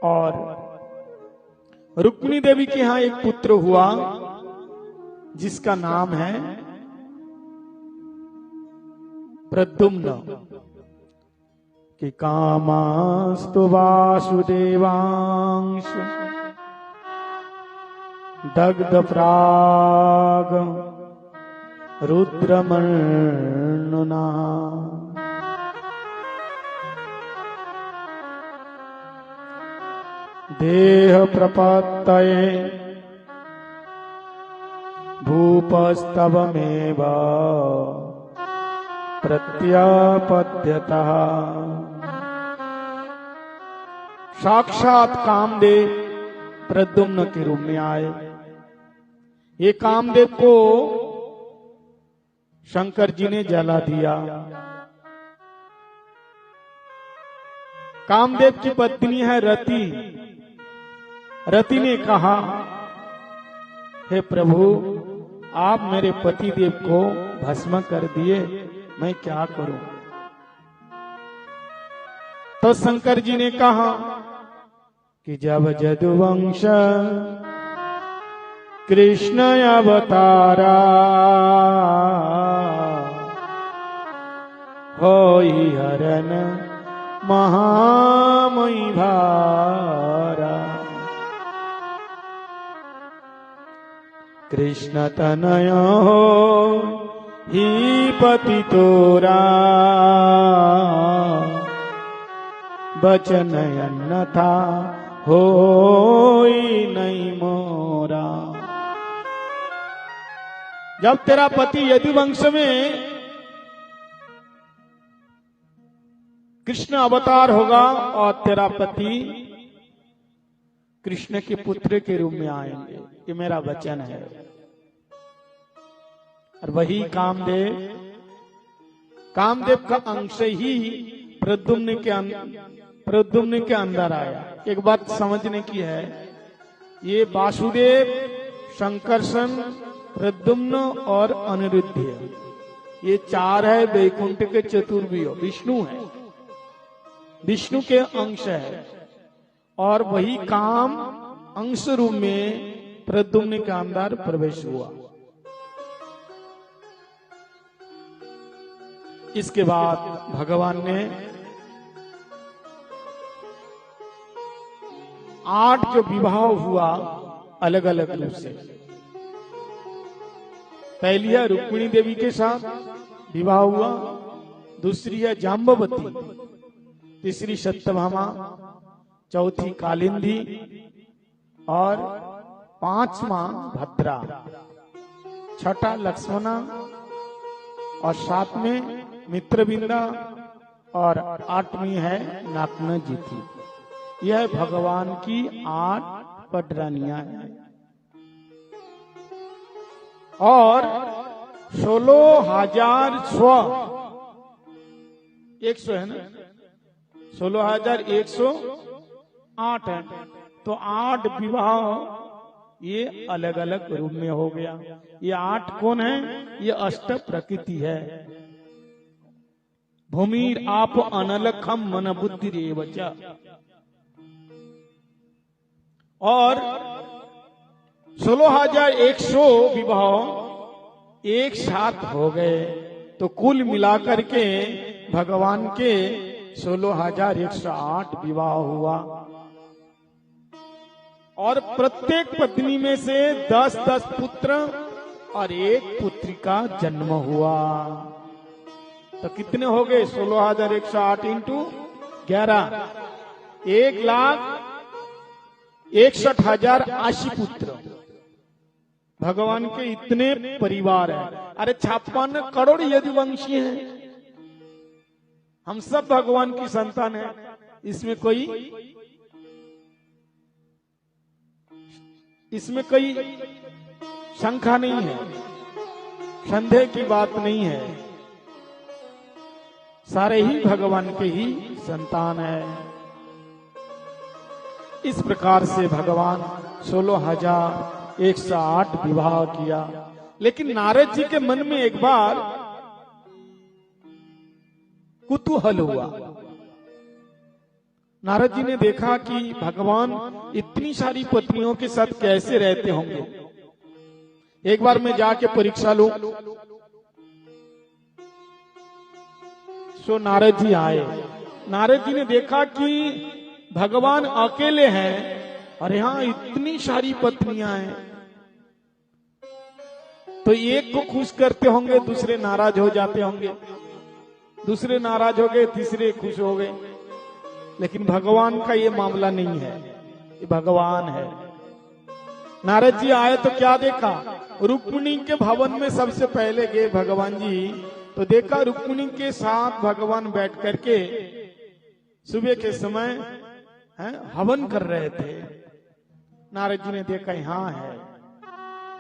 और रुक्मिणी देवी के यहां एक पुत्र हुआ जिसका नाम है प्रद्युम्न। कि कामास्तु वासुदेवांश दग्ध प्राग रुद्रमर्णुना। देह प्रपत्तये भूपस्तवमेव प्रत्यापद्यतः। साक्षात कामदेव प्रद्युम्न के रूप में आए। ये कामदेव को शंकर जी ने जला दिया। कामदेव की पत्नी है रति। रति ने कहा, हे प्रभु, आप मेरे पति देव को भस्म कर दिए, मैं क्या करूं? तो शंकर जी ने कहा कि जब यदुवंश कृष्ण अवतारा होई हरन महामयी भारा। कृष्ण तनय हो ही पति तोरा बचन अन्यथा होई नहीं मोरा। जब तेरा पति यदुवंश में कृष्ण अवतार होगा और तेरा पति कृष्ण के पुत्र के रूप में आएंगे, ये मेरा वचन है। और वही कामदेव का अंश ही प्रद्युम्न के अंदर आया। एक बात समझने की है, ये वासुदेव, शंकरसन, प्रद्युम्न और अनिरुद्ध, ये चार है वैकुंठ के चतुर्व्यूह। विष्णु है, विष्णु के अंश है, और वही काम अंश रूप में प्रद्युम्न के अंदर प्रवेश हुआ। इसके बाद भगवान ने 8 जो विवाह हुआ अलग अलग रूप से। पहली है रुक्मिणी देवी के साथ विवाह हुआ, दूसरी है जाम्बवती, तीसरी सत्यभामा, चौथी कालिंदी और 5वां भद्रा, छठा लक्ष्मणा और 7वें मित्रविंदा और 8वीं है नाकन जी थी। यह भगवान की 8 पटरानियां हैं। और 16,100 है ना, 16,108 है। तो 8 विवाह ये अलग अलग रूप में हो गया। ये 8 कौन है? ये अष्ट प्रकृति है। भूमिर आप अनलखम मन बुद्धि रेवच। और 16,100 विवाह एक साथ हो गए, तो कुल मिलाकर के भगवान के 16,108 विवाह हुआ। और प्रत्येक पत्नी में से 10-10 पुत्र और 1 पुत्री का जन्म हुआ। तो कितने हो गए? 16,108 इंटू 11, 1,61,080 पुत्र। भगवान के इतने परिवार हैं। अरे 56 करोड़ यदुवंशी हैं। हम सब भगवान की संतान हैं। इसमें कोई शंका नहीं है, संदेह की बात नहीं है। सारे ही भगवान के ही संतान है। इस प्रकार से भगवान 16,108 विवाह किया। लेकिन नारद जी के मन में एक बार कुतूहल हुआ। नारद जी ने देखा कि भगवान इतनी सारी पत्नियों के साथ कैसे रहते होंगे, एक बार मैं जाके परीक्षा लूं। सो नारद जी आए। नारद जी ने देखा कि भगवान अकेले हैं और यहाँ इतनी सारी पत्नियां हैं, तो एक को खुश करते होंगे, दूसरे नाराज हो जाते होंगे, दूसरे नाराज हो गए, तीसरे खुश हो गए। लेकिन भगवान का ये मामला नहीं है, ये भगवान है। नारद जी आए तो क्या देखा, रुक्मिणी के भवन में सबसे पहले गए भगवान जी, तो देखा रुक्मिणी के साथ भगवान बैठ करके सुबह के समय हवन कर रहे थे। नारद जी ने देखा यहाँ है,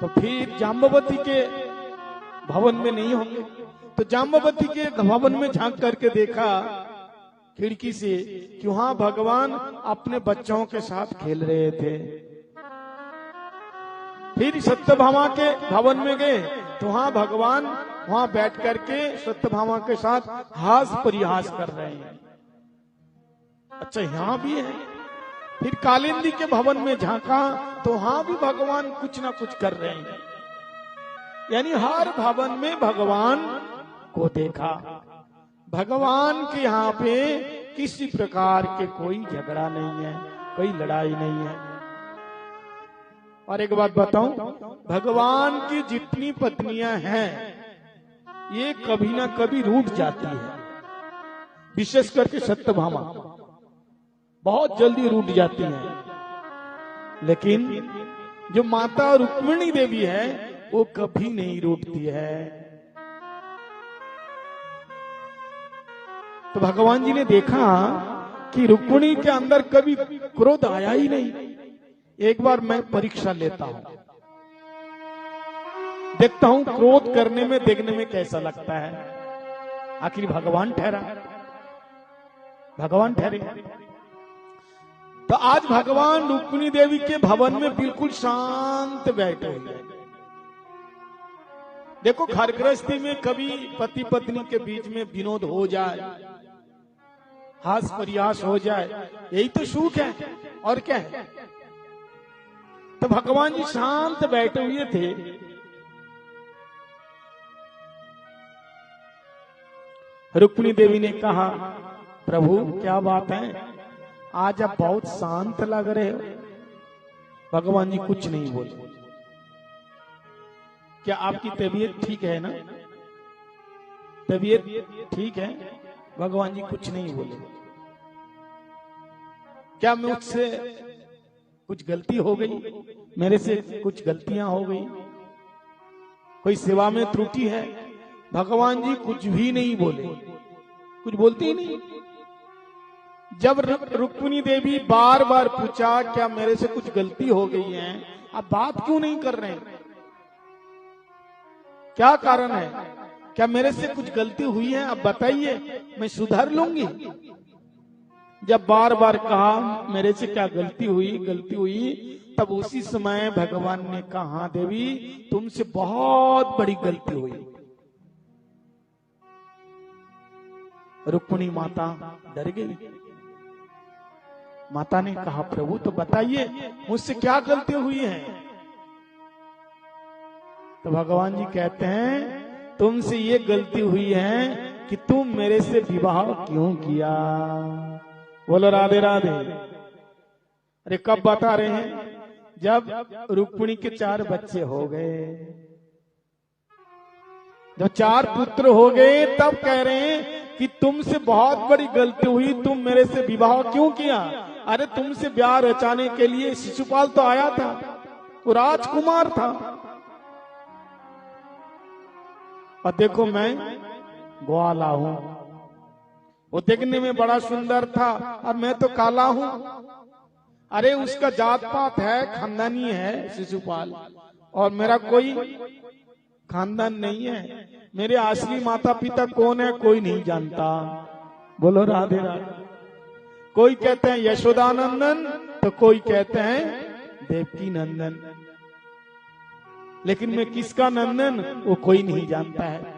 तो फिर जाम्बवती के भवन में नहीं होंगे, तो जाम्बवती के भवन में झांक करके देखा खिड़की से कि वहां भगवान अपने बच्चों के साथ खेल रहे थे। फिर सत्यभामा के भवन में गए तो वहां भगवान वहां बैठ करके सत्यभामा के साथ हास परिहास कर रहे हैं। अच्छा, यहां भी है। फिर कालिंदी के भवन में झांका तो वहां भी भगवान कुछ ना कुछ कर रहे हैं, यानी हर भवन में भगवान को देखा। भगवान के यहाँ पे किसी प्रकार के कोई झगड़ा नहीं है, कोई लड़ाई नहीं है। और एक बात बताऊं, भगवान की जितनी पत्नियां हैं ये कभी ना कभी रूठ जाती है, विशेष करके सत्यभामा बहुत जल्दी रूठ जाती है। लेकिन जो माता रुक्मिणी देवी है वो कभी नहीं रूठती है। तो भगवान जी ने देखा कि रुक्मिणी के अंदर कभी क्रोध आया ही नहीं। एक बार मैं परीक्षा लेता हूं, देखता हूं क्रोध करने में देखने में कैसा लगता है। आखिर भगवान ठहरा, भगवान ठहरे। तो आज भगवान रुक्मिणी देवी के भवन में बिल्कुल शांत बैठे हुए। देखो, घर गृहस्थी में कभी पति पत्नी के बीच में विनोद हो जाए, हास परिहास हो जाए, यही तो सुख है, और क्या है। तो भगवान जी शांत बैठे हुए थे। रुक्मिणी देवी ने कहा, प्रभु क्या बात है, आज आप बहुत शांत लग रहे हो। भगवान जी कुछ नहीं बोले। क्या आपकी तबीयत ठीक है ना? तबीयत ठीक है? भगवान जी कुछ नहीं बोले। क्या मुझसे कुछ गलती हो गई, मेरे से कुछ गलतियां हो गई, कोई सेवा में त्रुटि है? भगवान जी कुछ भी नहीं बोले, कुछ बोलते ही नहीं। जब रुक्मिणी देवी बार बार पूछा क्या मेरे से कुछ गलती हो गई है, आप बात क्यों नहीं कर रहे हैं, क्या कारण है, क्या मेरे से कुछ गलती हुई है, आप बताइए, मैं सुधार लूंगी। जब बार बार कहा मेरे से क्या गलती हुई, तब उसी समय भगवान ने कहा, देवी तुमसे बहुत बड़ी गलती हुई। रुक्मिणी माता डर गई। माता ने कहा, प्रभु तो बताइए मुझसे क्या गलती हुई है। तो भगवान जी कहते हैं, तुमसे ये गलती हुई है कि तुम मेरे से विवाह क्यों किया। बोलो राधे राधे। अरे कब बता रहे हैं, जब रुक्मिणी के 4 बच्चे हो गए, जब 4 पुत्र हो गए, तब कह रहे हैं कि तुमसे बहुत बड़ी गलती हुई, तुम मेरे से विवाह क्यों किया। अरे तुमसे ब्याह रचाने के लिए शिशुपाल तो आया था, वो राजकुमार था, और देखो मैं ग्वाला हूं। वो देखने में बड़ा सुंदर था और मैं तो काला हूं। अरे उसका जात पात है, खानदानी है शिशुपाल, और मेरा कोई खानदान नहीं है। मेरे असली माता पिता कौन है कोई नहीं जानता। बोलो राधे राधे। कोई कहते हैं यशोदानंदन, तो कोई कहते हैं देवकी नंदन, लेकिन मैं किसका नंदन वो कोई नहीं जानता है।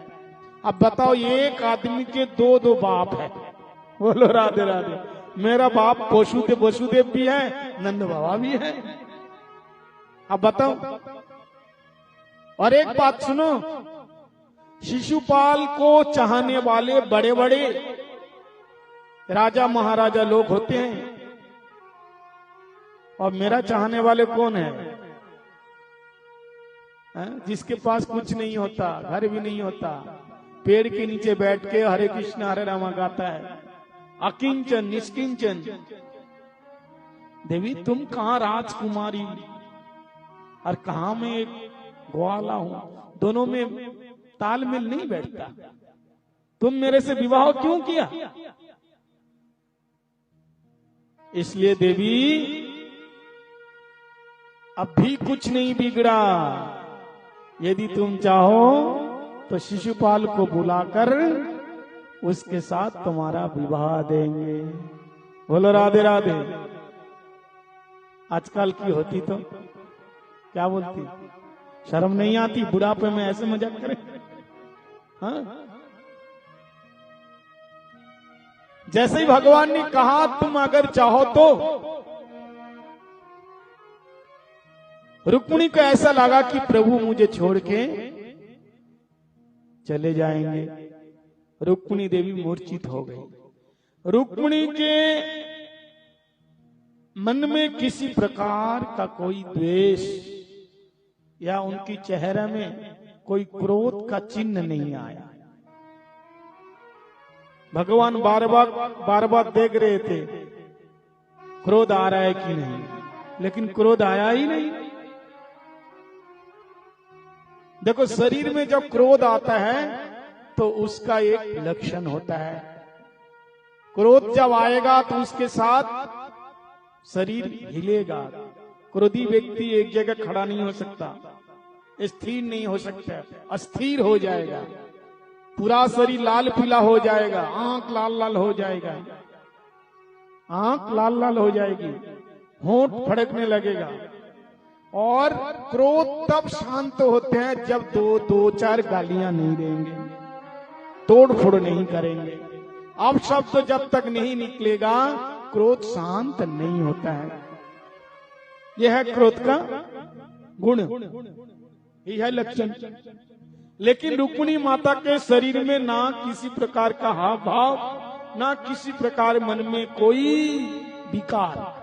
अब बताओ, एक आदमी के 2 बाप है। बोलो राधे राधे। मेरा बाप वसुदेव भी है, नंद बाबा भी है। अब बताओ। और एक बात सुनो, शिशुपाल को चाहने वाले बड़े बड़े राजा महाराजा लोग होते हैं, और मेरा चाहने वाले कौन है? जिसके पास कुछ नहीं होता, घर भी नहीं होता, पेड़ के नीचे बैठ के हरे कृष्ण हरे रामा गाता है, अकिंचन निष्किंचन। देवी तुम कहां राजकुमारी और कहां मैं एक ग्वाला हूं, दोनों में तालमेल नहीं बैठता। तुम मेरे से विवाह क्यों किया? इसलिए देवी अब भी कुछ नहीं बिगड़ा। यदि तुम चाहो तो शिशुपाल को बुलाकर उसके साथ तुम्हारा विवाह देंगे। बोलो राधे राधे। आजकल की होती तो क्या बोलती? शर्म नहीं आती बुढ़ापे में ऐसे मजाक करे? हाँ? जैसे ही भगवान ने कहा तुम अगर चाहो तो, रुक्मिणी को ऐसा लगा कि प्रभु मुझे छोड़ के चले जाएंगे। रुक्मिणी देवी मूर्छित हो गई। रुक्मिणी के मन में किसी प्रकार का कोई द्वेष या उनकी चेहरे में कोई क्रोध का चिन्ह नहीं आया। भगवान बार बार देख रहे थे क्रोध आ रहा है कि नहीं, लेकिन क्रोध आया ही नहीं। देखो, शरीर में जब क्रोध आता है तो उसका एक लक्षण होता है। क्रोध जब आएगा तो उसके साथ शरीर हिलेगा। क्रोधी व्यक्ति एक जगह खड़ा नहीं हो सकता, स्थिर नहीं हो सकता, अस्थिर हो जाएगा, पूरा शरीर लाल पीला हो जाएगा, आंख लाल लाल हो जाएगा, आंख लाल लाल हो जाएगी, होंठ फड़कने लगेगा। और क्रोध तब शांत होते हैं जब दो चार गालियां नहीं देंगे, तोड़ फोड़ नहीं करेंगे। अब शब्द जब तक नहीं निकलेगा क्रोध शांत नहीं होता है। यह है क्रोध का गुण, यह है लक्षण। लेकिन रुक्मिणी माता के शरीर में ना किसी प्रकार का हाव भाव, ना किसी प्रकार मन में कोई विकार,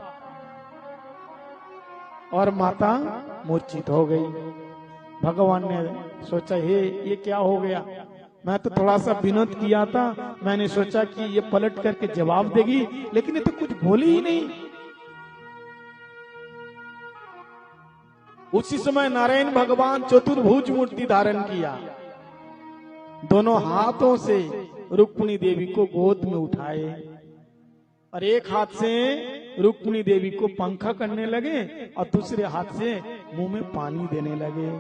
और माता मूर्छित हो गई। भगवान ने सोचा ये क्या हो गया? मैं तो थोड़ा सा विनोद किया था, मैंने सोचा कि ये पलट करके जवाब देगी, लेकिन ये तो कुछ बोली ही नहीं। उसी समय नारायण भगवान चतुर्भुज मूर्ति धारण किया, दोनों हाथों से रुक्मिणी देवी को गोद में उठाए और एक हाथ से रुक्मिणी देवी को पंखा करने लगे और दूसरे हाथ से मुंह में पानी देने लगे।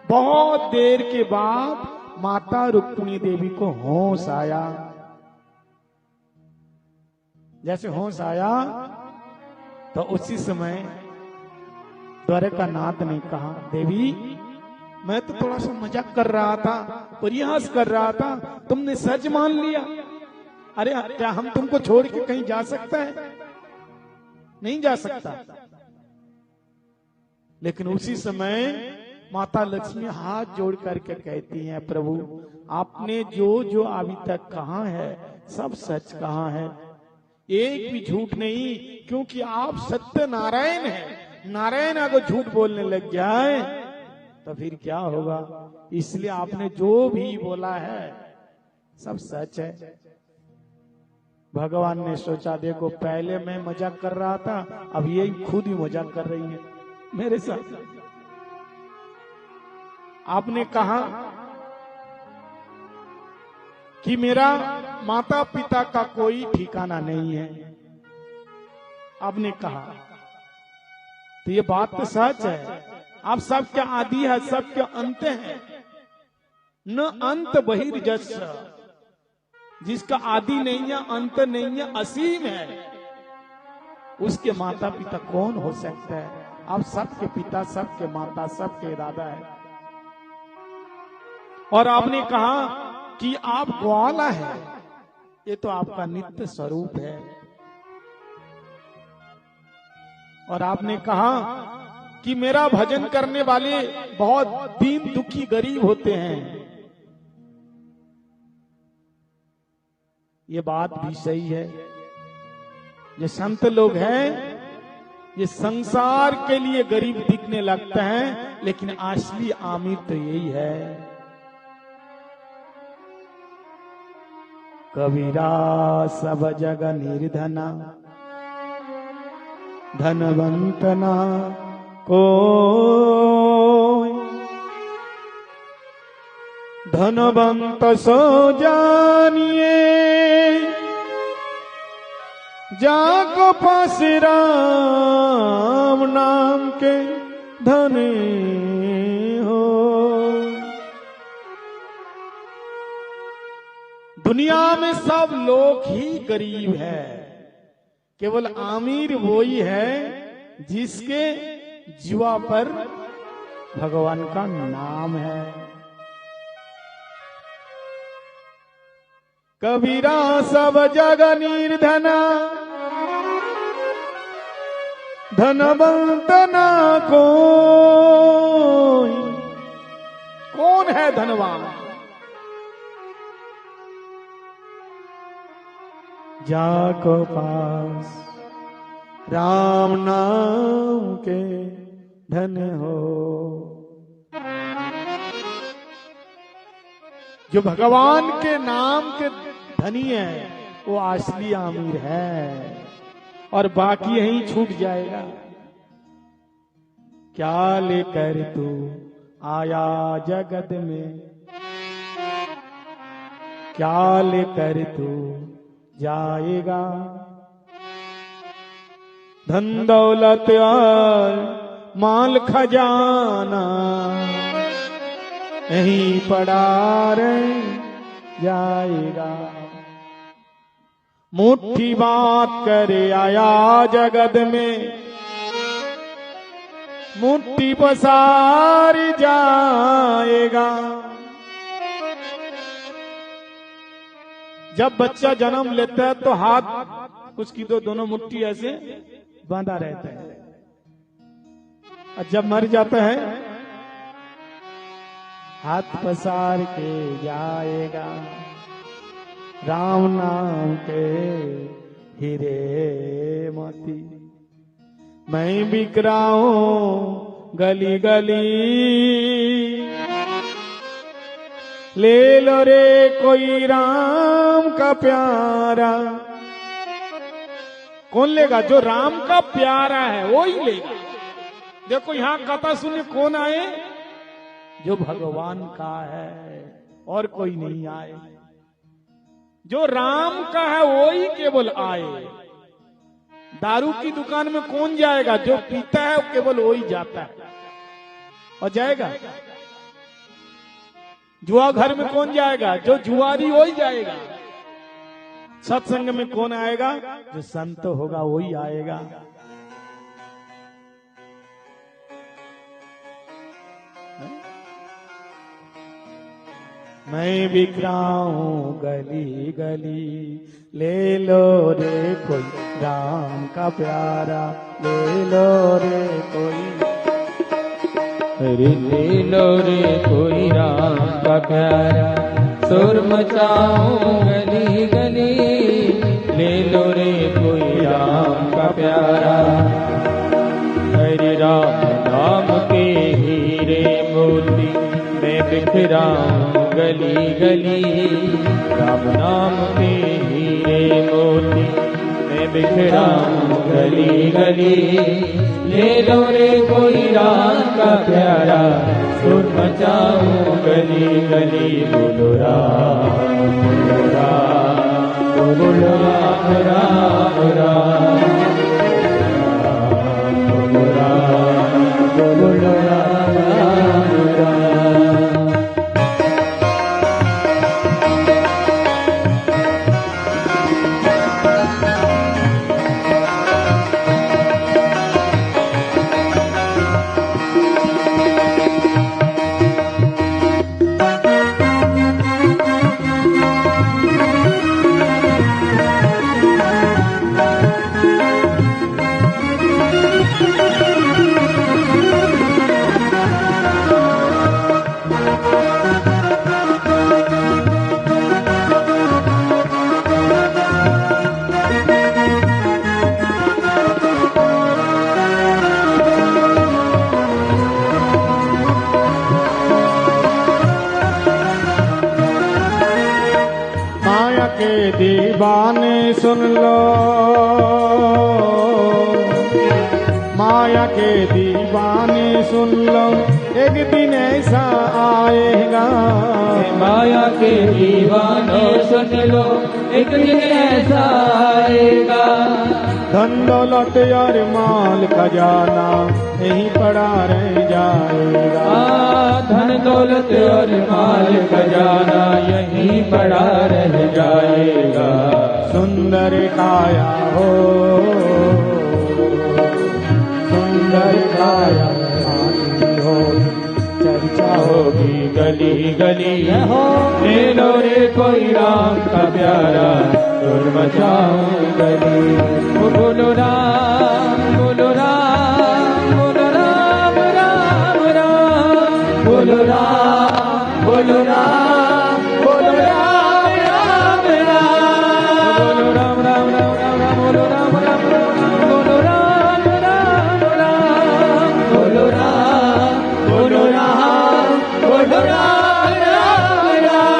बहुत देर के बाद माता रुक्मिणी देवी को होश आया। जैसे होश आया तो उसी समय द्वारकानाथ ने कहा, देवी मैं तो थोड़ा सा मजाक कर रहा था, प्रयास कर रहा था, तुमने सच मान लिया। अरे क्या हम तुमको छोड़ के कहीं जा सकता है? नहीं जा सकता। लेकिन उसी समय माता लक्ष्मी हाथ जोड़ करके कहती हैं, प्रभु आपने जो जो अभी तक कहा है सब सच कहा है, एक भी झूठ नहीं, क्योंकि आप सत्य नारायण हैं। नारायण अगर झूठ बोलने लग जाए तो फिर क्या होगा? इसलिए आपने जो भी बोला है सब सच है। भगवान ने सोचा, देखो पहले मैं मजाक कर रहा था, अब ये खुद ही मजाक कर रही है मेरे साथ। आपने कहा कि मेरा माता पिता का कोई ठिकाना नहीं है, आपने कहा तो ये बात तो सच है। आप सबके आदि है, सबके अंत है। न अंत बहिर्जस्, जिसका आदि नहीं है, अंत नहीं है, असीम है, उसके माता पिता कौन हो सकता है? आप सबके पिता, सबके माता, सबके दादा है। और आपने कहा कि आप ग्वाला है, ये तो आपका नित्य स्वरूप है, और आपने कहा कि मेरा भजन करने वाले बहुत दीन दुखी गरीब होते हैं। ये बात भी सही है। ये संत लोग हैं, ये संसार के लिए गरीब दिखने लगते हैं, लेकिन असली आमिर तो यही है। कबीरा सब जग निर्धना, धनवंत ना कोई, धनवंत सो जानिए जाको पास राम नाम के धनी हो। दुनिया में सब लोग ही गरीब है, केवल आमिर वही है जिसके जीवा पर भगवान का नाम है। कबीरा सब जग निर्धना, धनवंत ना कोई। कौन है धनवान? जाको पास राम नाम के धन हो। जो भगवान के नाम के धनी है वो असली आमिर है, और बाकी यहीं छूट जाएगा। क्या लेकर तू आया जगत में, क्या लेकर तू जाएगा। धन दौलत और माल खजाना यहीं पड़ा रह जाएगा। मुट्ठी बात करे आया जगत में, मुट्ठी पसार जाएगा। जब बच्चा जन्म लेता है तो हाथ उसकी तो दोनों मुट्ठी ऐसे बांधा रहता है, और जब मर जाता है हाथ पसार के जाएगा। राम नाम के हीरे मोती मैं बिक रहा हूं गली गली। ले लो रे कोई राम का प्यारा। कौन लेगा? जो राम का प्यारा है वो ही लेगा। देखो यहां कथा सुनने कौन आए? जो भगवान का है, और कोई नहीं आए। जो राम का है वो ही केवल आए। दारू की दुकान में कौन जाएगा? जो पीता है वो केवल वो ही जाता है और जाएगा। जुआ घर में कौन जाएगा? जो जुआरी वो ही जाएगा। सत्संग में कौन आएगा? जो संत होगा वो ही आएगा। मैं बिक रहा हूं गली गली। ले लो रे कोई राम का प्यारा, ले लो रे कोई। अरे ले लो रे कोई राम का प्यारा, सुर मचाऊं गली गली। ले लो रे कोई राम का प्यारा। हरे राम नाम के हीरे मोती मैं बिखराऊं गली गली। राम नाम के हीरे मोती मैं बिखराऊं गली गली। ले लो रे कोई राम का प्यारा, सुर मचाऊं गली गली। बोलो राम बोलो राम बोलो राम राम राम। बोलो राम बोलो राम राम राम। सुन लो, माया के दीवाने सुन लो, एक दिन ऐसा आएगा। माया के दीवाने सुन लो, एक दिन ऐसा आएगा। धन दौलत और माल खजाना यहीं पड़ा रह जाएगा। धन दौलत और माल खजाना यहीं पड़ा रह जाएगा। सुंदर काया हो, सुंदर काया हो, चर्चा होगी गली गली हो। ले लो रे कोई राम का प्यारा, शोर मचाओ गली। बोलो राम, बोलो राम, बोलो राम, राम राम। बोलो राम, बोलो राम, बोलो राम, राम राम। बोलो राम, राम राम राम राम। बोलो राम, राम राम राम। बोलो राम, राम राम। बोलो राम, बोलो राम, बोलो राम, राम राम।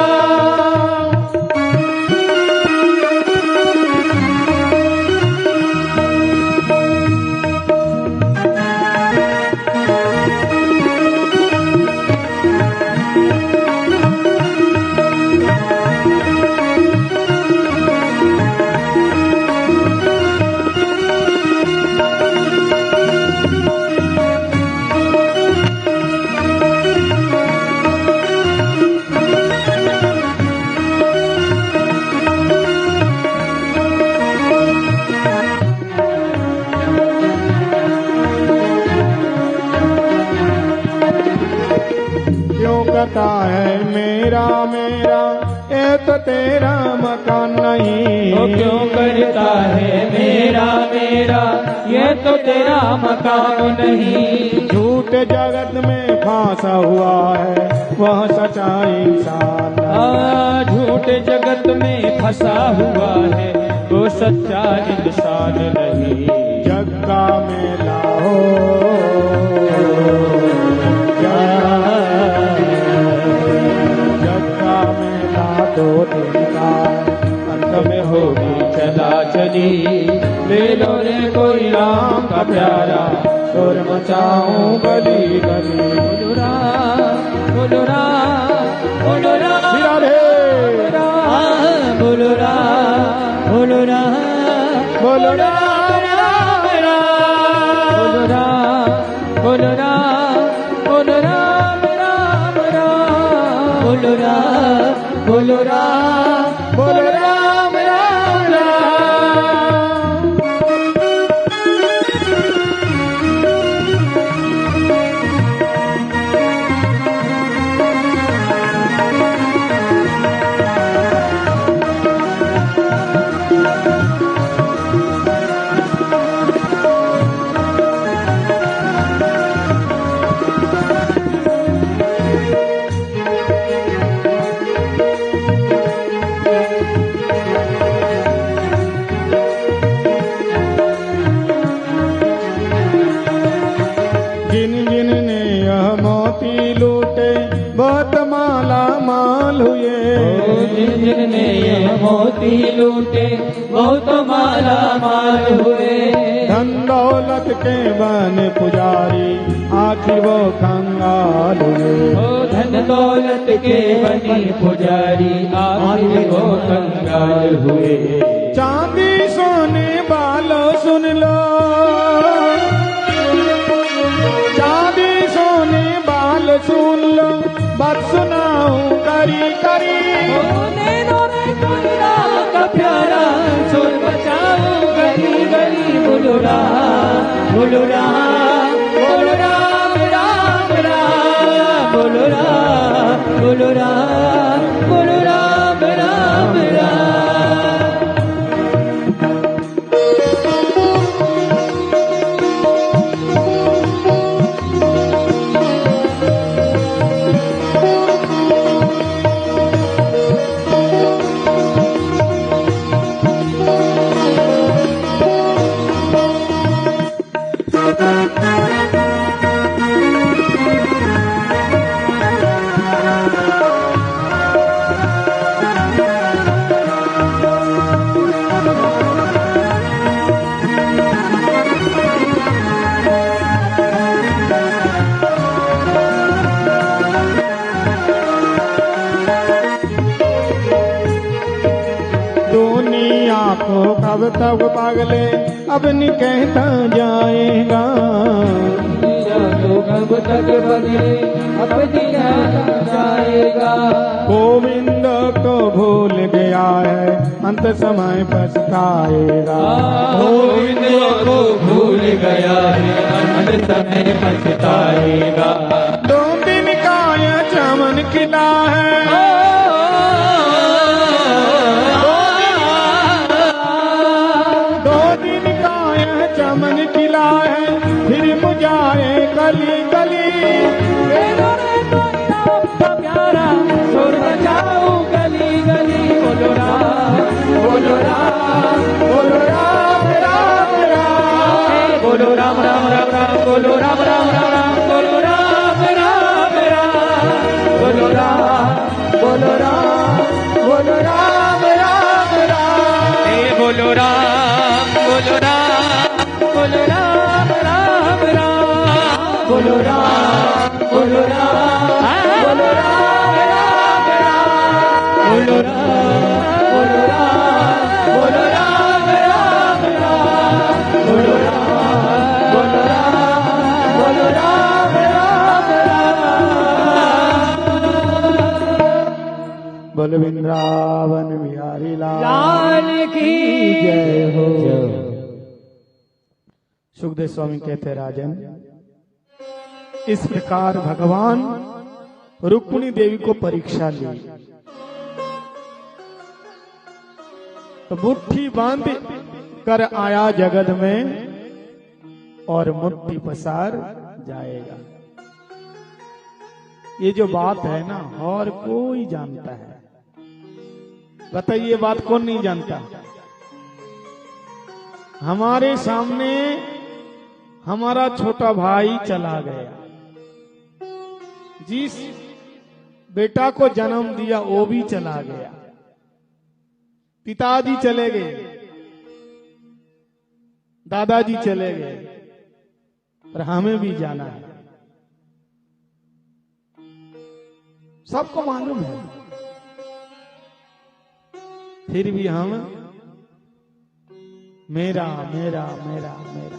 क्यों कहता है मेरा मेरा, ये तो तेरा मकान नहीं। वो क्यों करता है मेरा मेरा, ये तो तेरा मकान नहीं। झूठ जगत में फांसा हुआ है, वह सच्चा इंसान नहीं। झूठ जगत में फंसा हुआ है, वो सच्चा इंसान नहीं। जग का मेला हो, जग का मेला दो दिन का, अंत में होगी चला चली। ले लो रे कोई राम का प्यारा, शोर मचाऊं गली गली। बोलो राम, बोलो राम, बोलो राम, राधे राम। बोलो राम, बोलो राम, बोलो राम राम राम। बोलो राम, बोलो राम, बोलो राम, राम राम। बोलो राम, बोलो राम, बोलो राम, राम राम। जिन जिन ने यह मोती लूटे, बहुत माला माल हुए। जिन जिन ने ये मोती लूटे, बहुत माला माल हुए। धन दौलत के बन पुजारी, आखिर वो कंगाल हुए। ओ धन दौलत के बनी पुजारी, आखिर वो कंगाल हुए। चांदी सोने वालों सुन लो, चांदी सोने वाल सुन लो, बात सुनाऊं करी करी। नैनो रे कोई राम का प्यारा, शोर मचाऊं गली गली। बोलो राम, बोलो राम, बोलो राम, राम राम। बोलो राम, बोलो राम, बोलो राम, राम राम। अब तब पागले अब नहीं कहता जाएगा। तो कब तक बदले अब दिया जाएगा। गोविंद को भूल गया है अंत समय पछताएगा। गोविंद को भूल गया है अंत समय पछताएगा। दो दिन का यह चमन खिला है, दो दिन का यह चमन खिला है, फिर मुझाए गली गली। प्यारा सुर बजाओ गली गली। बोलो राम बोलो राम बोलो राम राम राम। बोलो राम राम राम राम। बोलो राम राम राम राम। बोलो राम राम राम। बोलो राम बोलो राम बोलो राम राम राम। बोलो राम बोलो राम बोलो राम राम राम। बोलो राम बोलो राम बोलो राम राम राम। बोलो राम बोलो राम बोलो राम राम राम। बोलो राम बोलो राम बोलो राम राम राम। बोल वृंदावन बिहारी लाल की जय हो। सुखदेव स्वामी कहते राजन, इस प्रकार भगवान रुक्मिणी देवी को परीक्षा ली तो मुट्ठी बांध कर आया जगत में और मुट्ठी पसार जाएगा। ये जो बात है ना और कोई जानता है। बताइए बात कौन नहीं जानता? हमारे सामने हमारा छोटा भाई चला गया, जिस बेटा को जन्म दिया वो भी चला गया, पिताजी चले गए, दादाजी चले गए, और हमें भी जाना है। सबको मालूम है, फिर भी हम मेरा मेरा मेरा मेरा